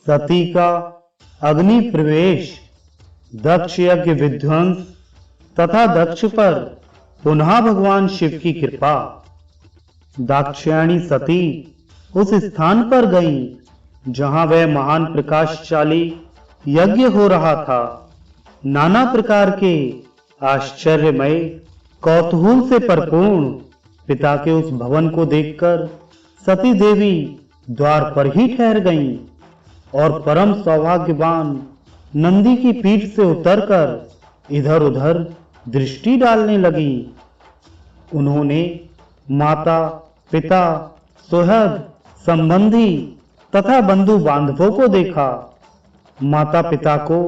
सती का अग्नि प्रवेश, दक्ष यज्ञ विध्वंस तथा दक्ष पर पुनः भगवान शिव की कृपा। दाक्षायणी सती उस स्थान पर गईं जहां वह महान प्रकाशशाली यज्ञ हो रहा था। नाना प्रकार के आश्चर्यमय कौतूहल से परिपूर्ण पिता के उस भवन को देखकर सती देवी द्वार पर ही ठहर गईं और परम सौभाग्यवान नंदी की पीठ से उतरकर इधर उधर दृष्टि डालने लगी। उन्होंने माता, पिता, सुहृद, संबंधी तथा बंधु बांधवों को देखा। माता पिता को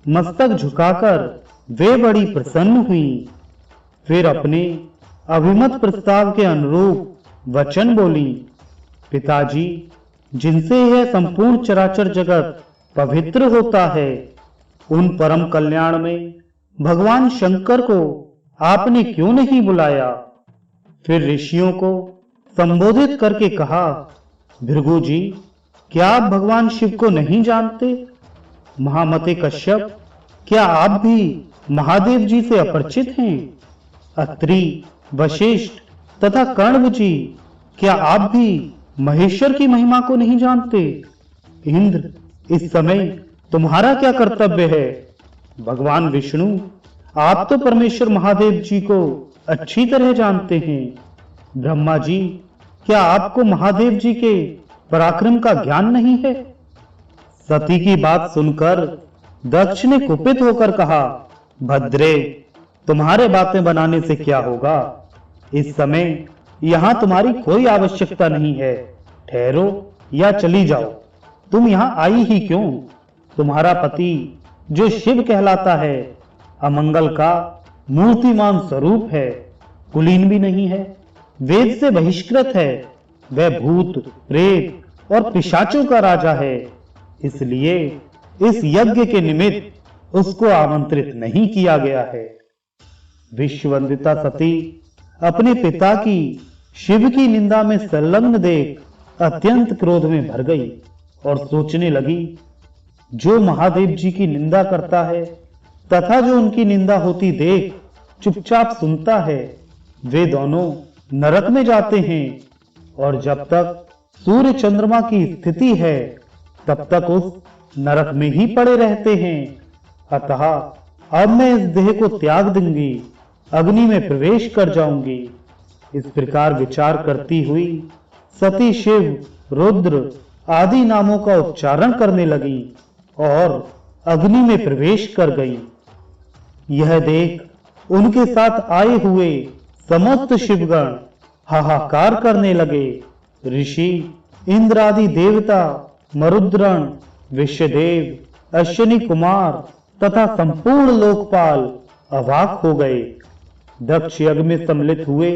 मस्तक झुकाकर वे बड़ी प्रसन्न हुई। फिर अपने अभिमत प्रस्ताव के अनुरूप वचन बोली। पिताजी, जिनसे यह संपूर्ण चराचर जगत पवित्र होता है, उन परम कल्याण में भगवान शंकर को आपने क्यों नहीं बुलाया? फिर ऋषियों को संबोधित करके कहा, भृगु जी, क्या आप भगवान शिव को नहीं जानते? महामते कश्यप, क्या आप भी महादेव जी से अपरिचित हैं? अत्रि, वशिष्ठ तथा कण्व जी, क्या आप भी महेश्वर की महिमा को नहीं जानते? इंद्र, इस समय तुम्हारा क्या कर्तव्य है? भगवान विष्णु, आप तो परमेश्वर महादेव जी को अच्छी तरह जानते हैं। ब्रह्मा जी, क्या आपको महादेव जी के पराक्रम का ज्ञान नहीं है? सती की बात सुनकर दक्ष ने कुपित होकर कहा, भद्रे, तुम्हारे बातें बनाने से क्या होगा? इस समय यहां तुम्हारी कोई आवश्यकता नहीं है। ठहरो या चली जाओ। तुम यहां आई ही क्यों? तुम्हारा पति जो शिव कहलाता है, अमंगल का मूर्तिमान स्वरूप है, कुलीन भी नहीं है, वेद से बहिष्कृत है। वह भूत, प्रेत और पिशाचों का राजा है। इसलिए इस यज्ञ के निमित्त उसको आमंत्रित नहीं किया गया है। विश्ववंदिता सती अपने पिता की शिव की निंदा में संलग्न देख अत्यंत क्रोध में भर गई और सोचने लगी, जो महादेव जी की निंदा करता है तथा जो उनकी निंदा होती देख चुपचाप सुनता है, वे दोनों नरक में जाते हैं और जब तक सूर्य चंद्रमा की स्थिति है तब तक उस नरक में ही पड़े रहते हैं। अतः अब मैं इस देह को त्याग दूंगी, अग्नि में प्रवेश कर जाऊंगी। इस प्रकार विचार करती हुई सती शिव, रुद्र आदि नामों का उच्चारण करने लगी और अग्नि में प्रवेश कर गई। यह देख उनके साथ आए हुए समस्त शिवगण हाहाकार करने लगे। ऋषि, इंद्र आदि देवता, मरुद्गण, विश्वदेव, अश्विनी कुमार तथा संपूर्ण लोकपाल अवाक हो गए। दक्ष यज्ञ में सम्मिलित हुए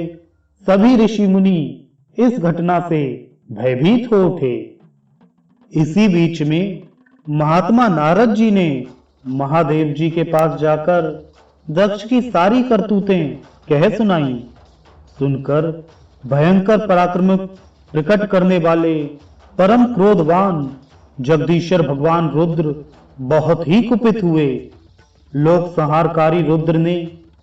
सभी ऋषि मुनि इस घटना से भयभीत हो उठे। इसी बीच में महात्मा नारद जी ने महादेव जी के पास जाकर दक्ष की सारी करतूतें कह सुनाई। सुनकर भयंकर पराक्रम प्रकट करने वाले परम क्रोधवान जगदीश्वर भगवान रुद्र बहुत ही कुपित हुए। लोक संहारकारी रुद्र ने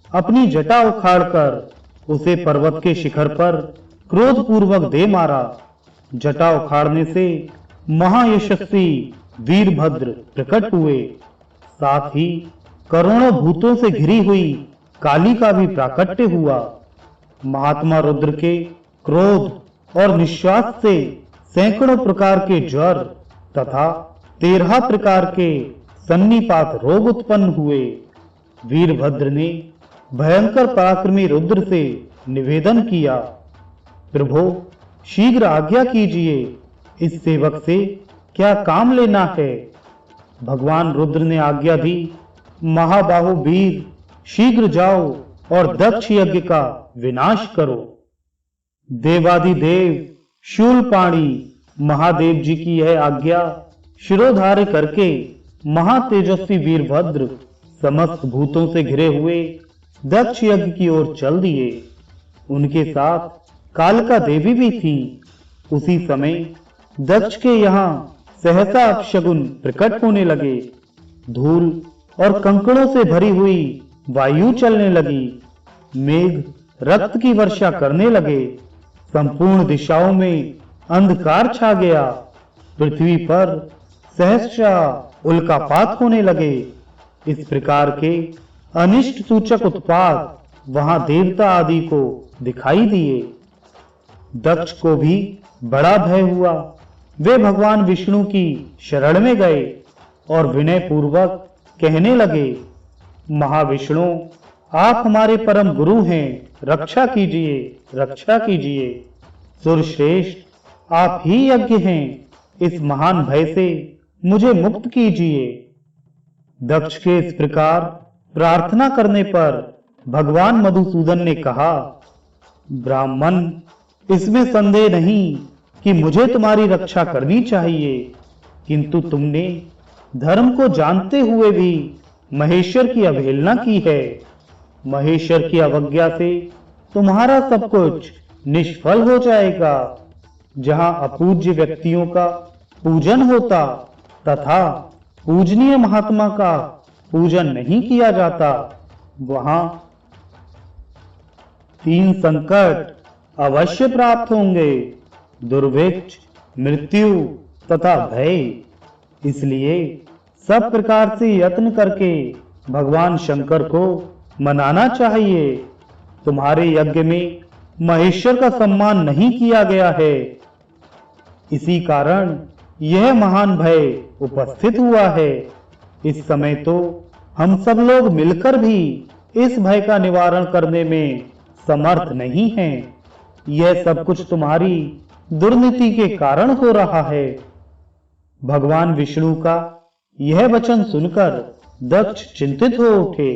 अपनी जटा उखाड़कर उसे पर्वत के शिखर पर क्रोध पूर्वक दे मारा। जटा उखाड़ने से महायशस्वी वीरभद्र प्रकट हुए। साथ ही करोड़ों भूतों से घिरी हुई काली का भी प्राकट्य हुआ। महात्मा रुद्र के क्रोध और निश्वास से सैकड़ों प्रकार के ज्वर तथा 13 प्रकार के सन्निपात रोग उत्पन्न हुए। वीरभद्र ने भयंकर पराक्रमी रुद्र से निवेदन किया, प्रभु शीघ्र आज्ञा कीजिए, इस सेवक से क्या काम लेना है? भगवान रुद्र ने आज्ञा दी, महाबाहु वीर, शीघ्र जाओ और दक्ष यज्ञ का विनाश करो। देवादिदेव शूलपाणी महादेव जी की यह आज्ञा शिरोधार्य करके महातेजस्वी वीरभद्र समस्त भूतों से घिरे हुए दक्ष यज्ञ की ओर चल दिए। उनके साथ कालिका देवी भी थी। उसी समय दक्ष के यहाँ सहसा अपशगुन प्रकट होने लगे। धूल और कंकड़ों से भरी हुई वायु चलने लगी। मेघ रक्त की वर्षा करने लगे। संपूर्ण दिशाओं में अंधकार छा गया। पृथ्वी पर सहसा उल्कापात होने लगे। इस प्रकार के अनिष्ट सूचक उत्पात वहां देवता आदि को दिखाई दिए। दक्ष को भी बड़ा भय हुआ। वे भगवान विष्णु की शरण में गए और विनय पूर्वक कहने लगे, महाविष्णु, आप हमारे परम गुरु हैं, रक्षा कीजिए, रक्षा कीजिए। सुरश्रेष्ठ, आप ही यज्ञ हैं, इस महान भय से मुझे मुक्त कीजिए। दक्ष के इस प्रकार प्रार्थना करने पर भगवान मधुसूदन ने कहा, ब्राह्मण, इसमें संदेह नहीं कि मुझे तुम्हारी रक्षा करनी चाहिए, किंतु तुमने धर्म को जानते हुए भी महेश्वर की अवहेलना की है। महेश्वर की अवज्ञा से तुम्हारा सब कुछ निष्फल हो जाएगा। जहां अपूज्य व्यक्तियों का पूजन होता तथा पूजनीय महात्मा का पूजन नहीं किया जाता, वहां 3 संकट अवश्य प्राप्त होंगे, दुर्भिक्ष, मृत्यु तथा भय। इसलिए सब प्रकार से यत्न करके भगवान शंकर को मनाना चाहिए। तुम्हारे यज्ञ में महेश्वर का सम्मान नहीं किया गया है, इसी कारण यह महान भय उपस्थित हुआ है। इस समय तो हम सब लोग मिलकर भी इस भय का निवारण करने में समर्थ नहीं हैं। यह सब कुछ तुम्हारी दुर्नीति के कारण हो रहा है। भगवान विष्णु का यह वचन सुनकर दक्ष चिंतित हो उठे।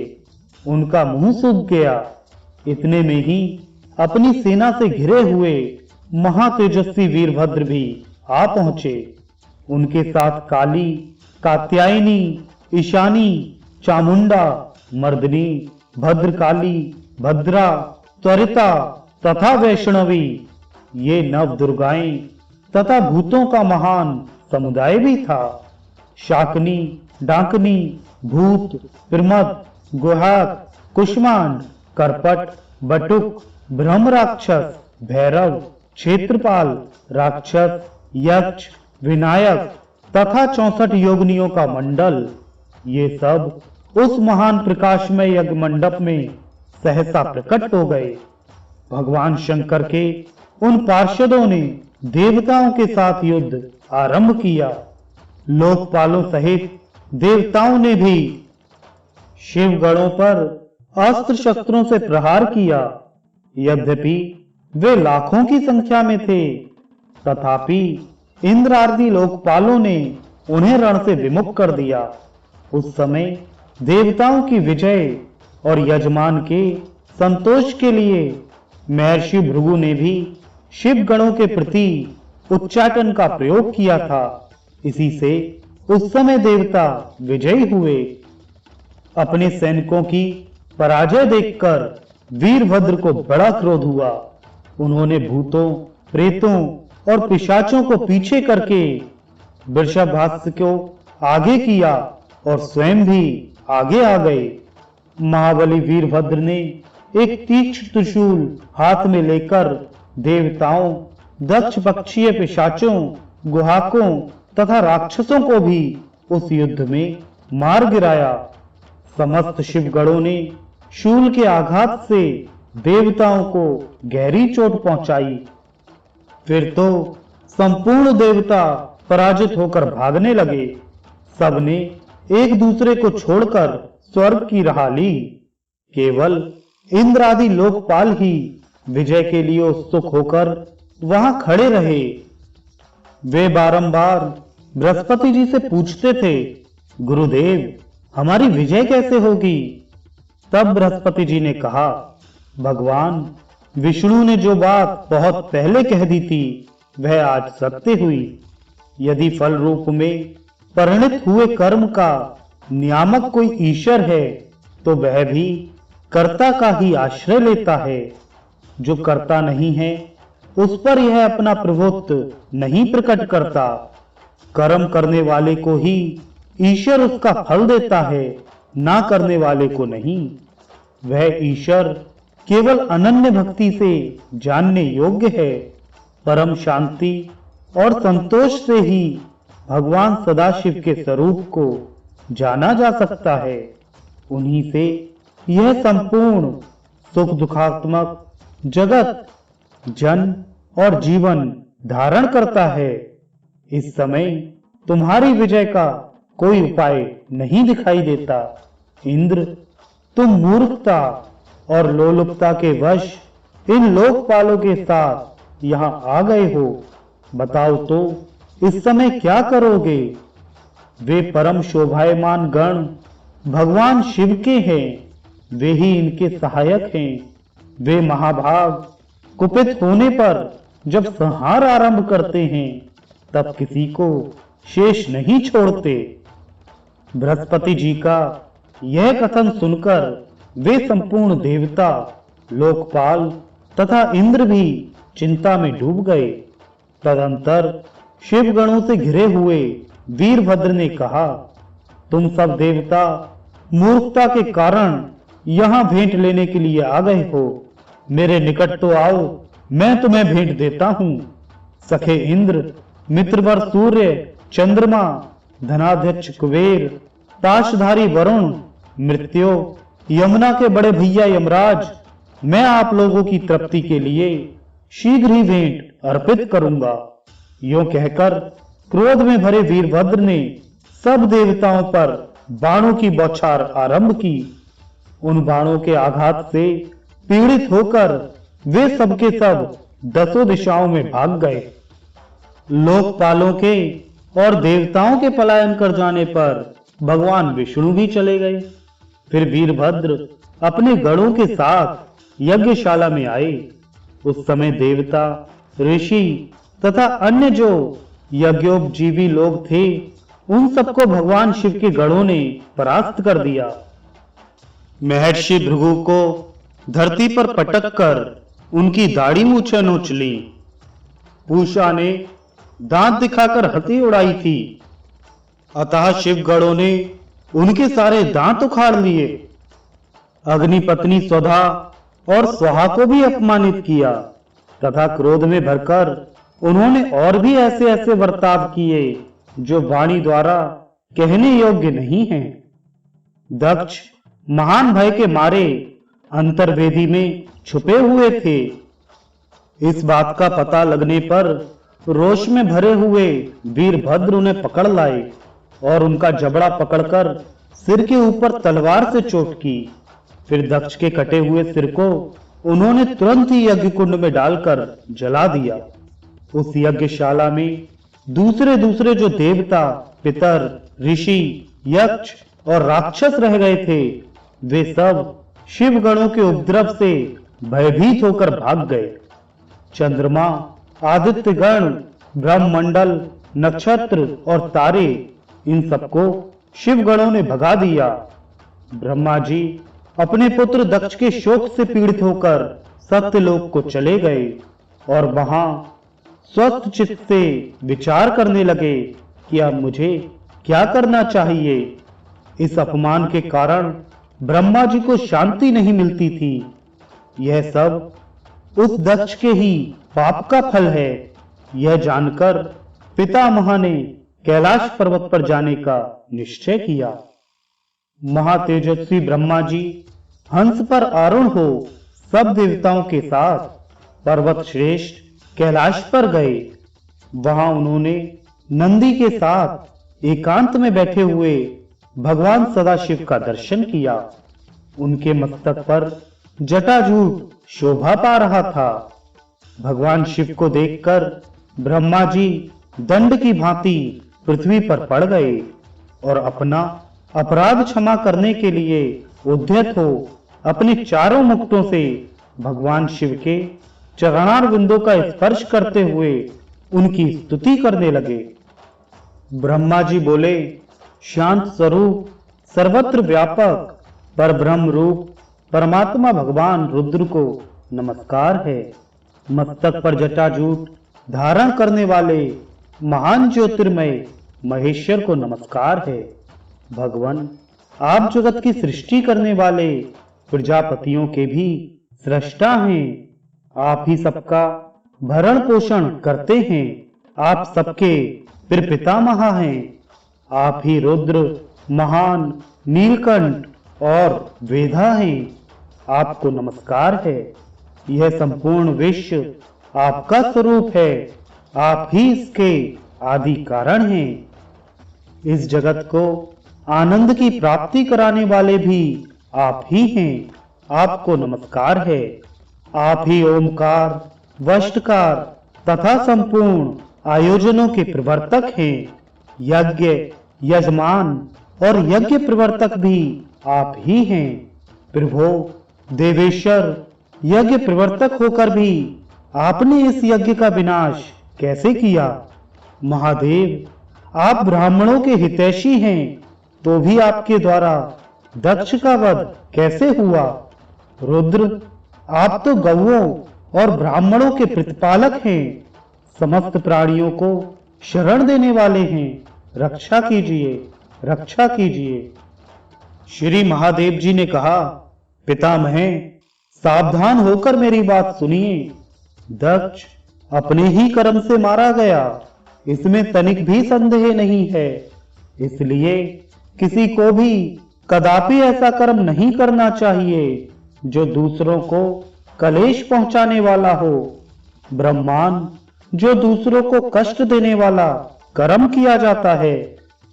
उनका मुंह सूख गया। इतने में ही अपनी सेना से घिरे हुए महातेजस्वी वीरभद्र भी आ पहुंचे। उनके साथ काली, कात्यायनी, ईशानी, चामुंडा, मर्दनी, भद्रकाली, भद्रा, त्वरिता तथा वैष्णवी, ये नव दुर्गाएं तथा भूतों का महान समुदाय भी था। शाकनी, डाकनी, भूत, प्रमद, गुहाक, कुष्मांड, करपट, बटुक, ब्रह्म राक्षस, भैरव, क्षेत्रपाल, राक्षस, यक्ष, विनायक तथा 64 योगिनियों का मंडल, ये सब उस महान प्रकाशमय यज्ञ मंडप में सहसा प्रकट हो गए। भगवान शंकर के उन पार्षदों ने देवताओं के साथ युद्ध आरंभ किया। लोकपालों सहित देवताओं ने भी शिवगणों पर अस्त्र शस्त्रों से प्रहार किया। यद्यपि वे लाखों की संख्या में थे, तथापि इंद्र आदि लोकपालों ने उन्हें रण से विमुख कर दिया। उस समय देवताओं की विजय और यजमान के संतोष के लिए महर्षि भृगु ने भी शिव गणों के प्रति उच्चाटन का प्रयोग किया था। इसी से उस समय देवता विजयी हुए। अपने सैनिकों की पराजय देखकर वीरभद्र को बड़ा क्रोध हुआ। उन्होंने भूतों, प्रेतों और पिशाचों को पीछे करके वृषभास्त्र को आगे किया और स्वयं भी आगे आ गए। महाबली वीरभद्र ने एक तीक्ष्ण त्रिशूल हाथ में लेकर देवताओं, दक्ष पक्षीय पिशाचों, गुहाकों तथा राक्षसों को भी उस युद्ध में मार गिराया। समस्त शिवगणों ने शूल के आघात से देवताओं को गहरी चोट पहुंचाई। फिर तो संपूर्ण देवता पराजित होकर भागने लगे। सबने एक दूसरे को छोड़कर स्वर्ग की राह ली। केवल इंद्र आदि लोकपाल ही विजय के लिए उत्सुक होकर वहां खड़े रहे। वे बारंबार बृहस्पति जी से पूछते थे, गुरुदेव, हमारी विजय कैसे होगी? तब बृहस्पति जी ने कहा, भगवान विष्णु ने जो बात बहुत पहले कह दी थी, वह आज सत्य हुई। यदि फल रूप में परिणित हुए कर्म का नियामक कोई ईश्वर है, तो वह भी कर्ता का ही आश्रय लेता है। जो कर्ता नहीं है, उस पर यह अपना प्रभुत्व नहीं प्रकट करता। कर्म करने वाले को ही ईश्वर उसका फल देता है, ना करने वाले को नहीं। वह ईश्वर केवल अनन्य भक्ति से जानने योग्य है। परम शांति और संतोष से ही भगवान सदाशिव के स्वरूप को जाना जा सकता है। उन्हीं से यह संपूर्ण सुख दुखात्मक जगत जन और जीवन धारण करता है। इस समय तुम्हारी विजय का कोई उपाय नहीं दिखाई देता। इंद्र, तुम मूर्खता और लोलुपता के वश इन लोकपालों के साथ यहाँ आ गए हो। बताओ तो इस समय क्या करोगे? वे परम शोभायमान गण भगवान शिव के हैं, वे ही इनके सहायक हैं। वे महाभाग कुपित होने पर जब संहार आरंभ करते हैं तब किसी को शेष नहीं छोड़ते। बृहस्पति जी का यह कथन सुनकर वे संपूर्ण देवता, लोकपाल तथा इंद्र भी चिंता में डूब गए। तदंतर शिव गणों से घिरे हुए वीरभद्र ने कहा, तुम सब देवता मूर्खता के कारण यहाँ भेंट लेने के लिए आ गए हो। मेरे निकट तो आओ, मैं तुम्हें भेंट देता हूँ। सखे इंद्र, मित्रवर सूर्य, चंद्रमा, धनाध्यक्ष कुबेर, पाशधारी वरुण, मृत्यो, यमुना के बड़े भैया यमराज, मैं आप लोगों की तृप्ति के लिए शीघ्र ही भेंट अर्पित करूंगा। यूं कहकर क्रोध में भरे वीरभद्र ने सब देवताओं पर बाणों की बौछार आरंभ की। उन बाणों के आघात से पीड़ित होकर वे सबके सब दसों दिशाओं में भाग गए। लोकपालों के और देवताओं के पलायन कर जाने पर भगवान विष्णु भी चले गए। फिर वीरभद्र अपने गणों के साथ यज्ञशाला में आए। उस समय देवता, ऋषि तथा अन्य जो यज्ञोपजीवी लोग थे, उन सबको भगवान शिव के गणों ने परास्त कर दिया। महर्षि भृगु को धरती पर पटक कर उनकी दाढ़ी मूछें नोच ली। पूषा ने दांत दिखाकर हंसी उड़ाई थी, अतः शिव गणों ने उनके सारे दांत उखाड़ लिए। अग्नि पत्नी स्वधा और स्वाहा को भी अपमानित किया तथा क्रोध में भरकर उन्होंने और भी ऐसे ऐसे बर्ताव किए जो वाणी द्वारा कहने योग्य नहीं हैं। दक्ष महान भय के मारे अंतर्वेदी में छुपे हुए थे। इस बात का पता लगने पर रोष में भरे हुए वीरभद्र उन्हें पकड़ लाए और उनका जबड़ा पकड़कर सिर के ऊपर तलवार से चोट की। फिर दक्ष के कटे हुए सिर को उन्होंने तुरंत ही यज्ञ कुंड में डालकर जला दिया। उस यज्ञशाला में दूसरे दूसरे जो देवता, पितर, ऋषि, यक्ष और राक्षस रह गए थे, वे सब शिव गणों के उपद्रव से भयभीत होकर भाग गए। चंद्रमा, आदित्य गण, ब्रह्मंडल, नक्षत्र और तारे, इन सबको शिव गणों ने भगा दिया। ब्रह्मा जी अपने पुत्र दक्ष के शोक से पीड़ित होकर सत्यलोक को चले गए और वहां स्वस्थ चित्त से विचार करने लगे कि अब मुझे क्या करना चाहिए। इस अपमान के कारण ब्रह्मा जी को शांति नहीं मिलती थी। यह सब उस दक्ष के ही पाप का फल है। यह जानकर पितामह ने कैलाश पर्वत पर जाने का निश्चय किया। महातेजस्वी ब्रह्मा जी हंस पर आरूढ़ हो सब देवताओं के साथ पर्वत श्रेष्ठ कैलाश पर गए। वहां उन्होंने नंदी के साथ एकांत में बैठे हुए भगवान सदाशिव का दर्शन किया। उनके मस्तक पर जटाजूट शोभा पा रहा था। भगवान शिव को देखकर ब्रह्मा जी दंड की भांति पृथ्वी पर पड़ गए और अपना अपराध क्षमा करने के लिए उद्यत हो अपने चारों मुक्टों से भगवान शिव के चरणारविंदों का स्पर्श करते हुए उनकी स्तुति करने लगे। ब्रह्मा जी बोले, शांत स्वरूप, सर्वत्र व्यापक परब्रह्म रूप परमात्मा भगवान रुद्र को नमस्कार है। मस्तक पर जटाजूट धारण करने वाले महान ज्योतिर्मय महेश्वर को नमस्कार है। भगवान, आप जगत की सृष्टि करने वाले प्रजापतियों के भी सृष्टा हैं। आप ही सबका भरण पोषण करते हैं। आप सबके पितामह हैं। आप ही रुद्र, महान, नीलकंठ और वेदा हैं। आपको नमस्कार है। यह संपूर्ण विश्व आपका स्वरूप है। आप ही इसके आदि कारण हैं। इस जगत को आनंद की प्राप्ति कराने वाले भी आप ही हैं। आपको नमस्कार है। आप ही ओमकार, वष्टकार तथा संपूर्ण आयोजनों के प्रवर्तक हैं। यज्ञ, यजमान और यज्ञ प्रवर्तक भी आप ही हैं। प्रभो, देवेश्वर, यज्ञ प्रवर्तक होकर भी आपने इस यज्ञ का विनाश कैसे किया? महादेव, आप ब्राह्मणों के हितैषी हैं, तो भी आपके द्वारा दक्ष का वध कैसे हुआ? रुद्र, आप तो गौओं और ब्राह्मणों के प्रतिपालक हैं। समस्त प्राणियों को शरण देने वाले हैं। रक्षा कीजिए, रक्षा कीजिए। श्री महादेव जी ने कहा, पितामह, सावधान होकर मेरी बात सुनिए। दक्ष अपने ही कर्म से मारा गया, इसमें तनिक भी संदेह नहीं है। इसलिए किसी को भी कदापि ऐसा कर्म नहीं करना चाहिए जो दूसरों को कलेश पहुंचाने वाला हो। ब्रह्मांड जो दूसरों को कष्ट देने वाला कर्म किया जाता है,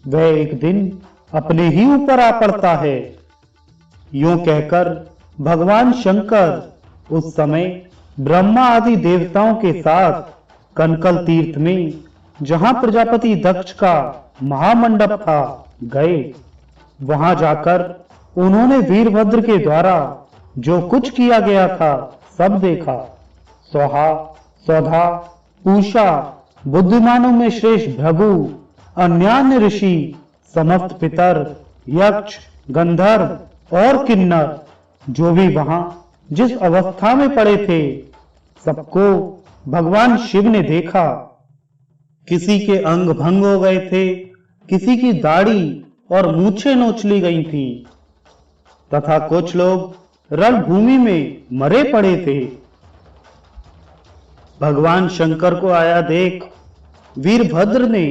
वह एक दिन अपने ही ऊपर आ पड़ता है। यूं कहकर भगवान शंकर उस समय ब्रह्मा आदि देवताओं के साथ कनकल तीर्थ में, जहां प्रजापति दक्ष का महामंडप था, गए। वहां जाकर उन्होंने वीरभद्र के द्वारा जो कुछ किया गया था सब देखा। सौहा, सौधा, पूषा, बुद्धिमानों में श्रेष्ठ भृगु, अन्यान्य ऋषि, समस्त पितर, यक्ष, गंधर्व और किन्नर जो भी वहां जिस अवस्था में पड़े थे, सबको भगवान शिव ने देखा। किसी के अंग भंग हो गए थे, किसी की दाढ़ी और मूछें नोच ली गई थी तथा कुछ लोग रणभूमि में मरे पड़े थे। भगवान शंकर को आया देख वीरभद्र ने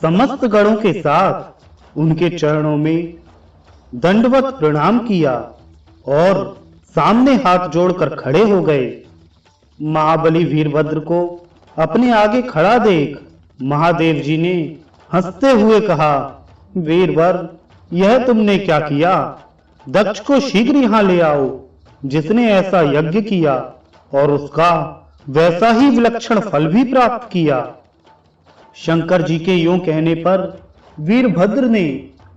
समस्त गणों के साथ उनके चरणों में दंडवत प्रणाम किया और सामने हाथ जोड़कर खड़े हो गए। महाबली वीरभद्र को अपने आगे खड़ा देख महादेव जी ने हंसते हुए कहा, वीरवर, यह तुमने क्या किया? दक्ष को शीघ्र यहां ले आओ, जिसने ऐसा यज्ञ किया और उसका वैसा ही विलक्षण फल भी प्राप्त किया। शंकर जी के यूं कहने पर वीरभद्र ने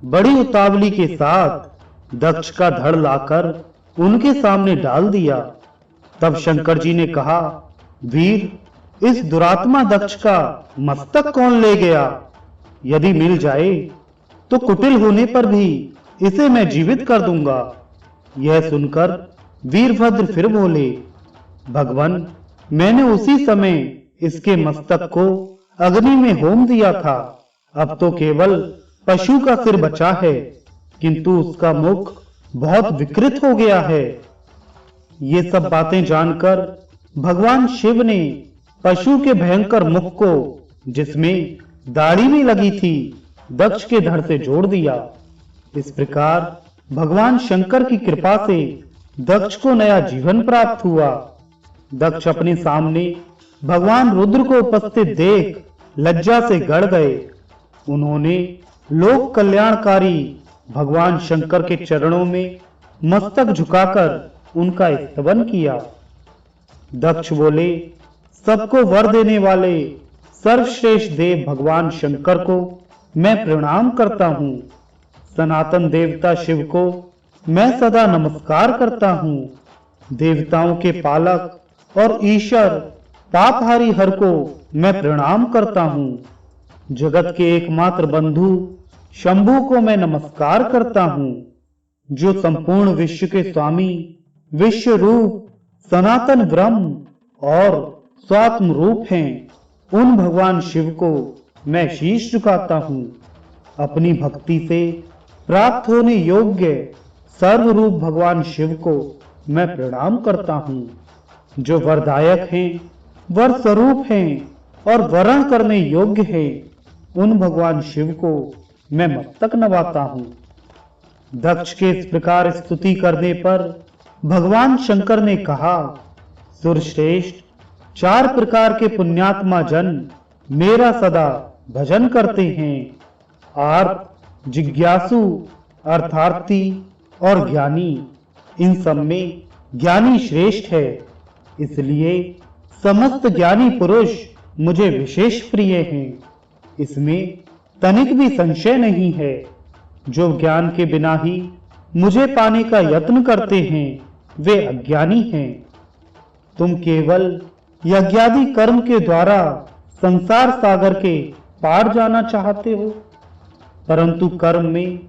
बड़ी उतावली के साथ दक्ष का धड़ लाकर उनके सामने डाल दिया। तब शंकर जी ने कहा, वीर, इस दुरात्मा दक्ष का मस्तक कौन ले गया? यदि मिल जाए तो कुटिल होने पर भी इसे मैं जीवित कर दूंगा। यह सुनकर वीरभद्र फिर बोले, भगवान, मैंने उसी समय इसके मस्तक को अग्नि में होम दिया था। अब तो केवल पशु का सिर बचा है, किंतु उसका मुख बहुत विकृत हो गया है। ये सब बातें जानकर भगवान शिव ने पशु के भयंकर मुख को, जिसमें दाढ़ी भी लगी थी, दक्ष के धड़ से जोड़ दिया। इस प्रकार भगवान शंकर की कृपा से दक्ष को नया जीवन प्राप्त हुआ। दक्ष अपने सामने भगवान रुद्र को उपस्थित देख लज्जा से गड़ गए। उन्होंने लोक कल्याणकारी भगवान शंकर के चरणों में मस्तक झुकाकर उनका स्तवन किया। दक्ष बोले, सबको वर देने वाले सर्वश्रेष्ठ देव भगवान शंकर को मैं प्रणाम करता हूँ। सनातन देवता शिव को मैं सदा नमस्कार करता हूँ। देवताओं के पालक और ईश्वर पापहारी हर को मैं प्रणाम करता हूँ। जगत के एकमात्र बंधु शंभु को मैं नमस्कार करता हूँ, जो संपूर्ण विश्व के स्वामी, विश्व रूप, सनातन ब्रह्म और स्वात्म रूप हैं। उन भगवान शिव को मैं शीश झुकाता हूँ। अपनी भक्ति से प्राप्त होने योग्य सर्वरूप भगवान शिव को मैं प्रणाम करता हूँ। जो वरदायक हैं, वर स्वरूप हैं और वरण करने योग्य हैं, उन भगवान शिव को मैं मस्तक नवाता हूँ। दक्ष के इस प्रकार स्तुति करने पर भगवान शंकर ने कहा, सुरश्रेष्ठ, 4 प्रकार के पुण्यात्मा जन मेरा सदा भजन करते हैं। आर्त, जिज्ञासु, अर्थार्थी और ज्ञानी। इन सब में ज्ञानी श्रेष्ठ है, इसलिए समस्त ज्ञानी पुरुष मुझे विशेष प्रिय हैं। इसमें तनिक भी संशय नहीं है। जो ज्ञान के बिना ही मुझे पाने का यत्न करते हैं, वे अज्ञानी हैं। तुम केवल यज्ञादि कर्म के द्वारा संसार सागर के पार जाना चाहते हो, परंतु कर्म में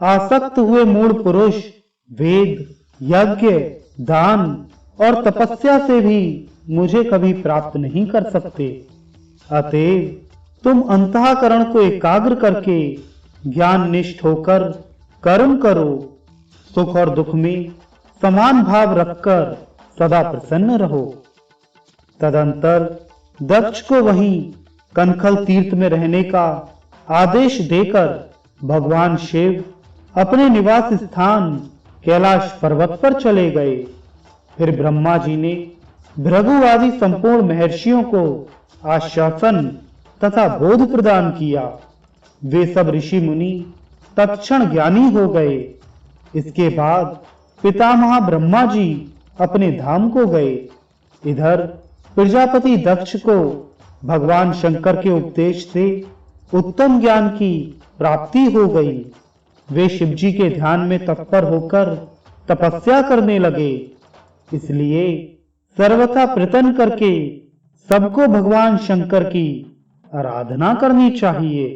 आसक्त हुए मूढ़ पुरुष वेद, यज्ञ, दान और तपस्या से भी मुझे कभी प्राप्त नहीं कर सकते। अतएव तुम अंतःकरण को एकाग्र करके ज्ञान निष्ठ होकर कर्म करो। सुख और दुख में समान भाव रखकर सदा प्रसन्न रहो। तदंतर दक्ष को वहीं कनखल तीर्थ में रहने का आदेश देकर भगवान शिव अपने निवास स्थान कैलाश पर्वत पर चले गए। फिर ब्रह्मा जी ने भृगु आदि संपूर्ण महर्षियों को आश्वासन तथा बोध प्रदान किया। वे सब ऋषि मुनि तत्क्षण ज्ञानी हो गए। इसके बाद पितामह ब्रह्मा जी अपने धाम को गए। इधर प्रजापति दक्ष को भगवान शंकर के उपदेश से उत्तम ज्ञान की प्राप्ति हो गई। वे शिव जी के ध्यान में तत्पर होकर तपस्या करने लगे। इसलिए सर्वथा प्रयत्न करके सबको भगवान शंकर की आराधना करनी चाहिए।